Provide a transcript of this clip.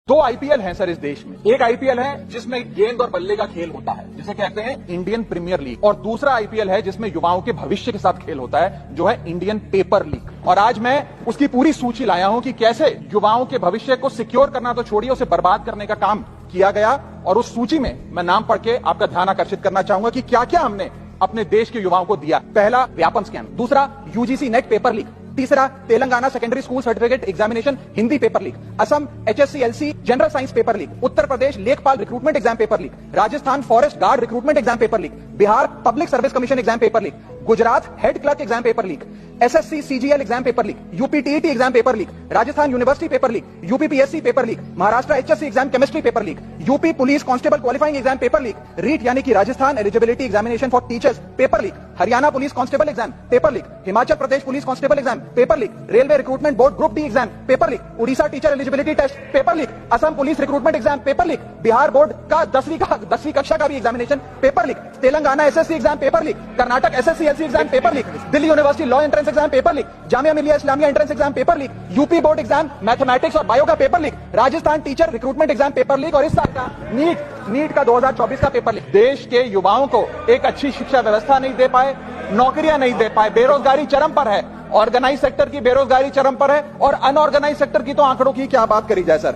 दो आईपीएल हैं सर इस देश में। एक आईपीएल है जिसमें गेंद और बल्ले का खेल होता है, जिसे कहते हैं इंडियन प्रीमियर लीग, और दूसरा आईपीएल है जिसमें युवाओं के भविष्य के साथ खेल होता है, जो है इंडियन पेपर लीग। और आज मैं उसकी पूरी सूची लाया हूं कि कैसे युवाओं के भविष्य को सिक्योर करना तो छोड़िए, उसे बर्बाद करने का काम किया गया। और उस सूची में मैं नाम पढ़ के आपका ध्यान आकर्षित करना चाहूंगा कि क्या क्या हमने अपने देश के युवाओं को दिया। पहला, व्यापम स्कैम। दूसरा, यूजीसी नेट पेपर लीक। तीसरा, Telangana secondary school certificate examination Hindi paper leak. Assam HSC LC general science paper leak. Uttar Pradesh Lekhpal recruitment exam paper leak. Rajasthan forest guard recruitment exam paper leak. Bihar public service commission exam paper leak. Gujarat head clerk exam paper leak. SSC CGL exam paper leak. UP TET exam paper leak. Rajasthan university paper leak. UP PSC paper leak. Maharashtra HSC exam chemistry paper leak. UP police constable qualifying exam paper leak. REET यानी कि Rajasthan eligibility examination for teachers paper leak. Haryana police constable exam paper leak. Himachal Pradesh police constable exam paper leak. Railway recruitment board group D exam paper leak. Orissa teacher eligibility test paper leak. Assam police recruitment exam paper leak. Bihar board का 10वीं कक्षा का भी examination paper leak. Telangana SSC exam paper leak. Karnataka SSC LC exam paper leak. Delhi university law entrance exam paper leak. Jamia Millia Islamia entrance exam paper leak. UP board exam mathematics और bio का paper leak. Rajasthan teacher recruitment exam paper leak. और इस साल का NEET का 2024 का paper leak. देश के युवाओं को एक अच्छी शिक्षा व्यवस्था नहीं दे पाए, नौकरियां नहीं दे पाए, बेरोजगारी चरम पर है। ऑर्गेनाइज सेक्टर की बेरोजगारी चरम पर है और अनऑर्गेनाइज सेक्टर की तो आंकड़ों की क्या बात करी जाए सर।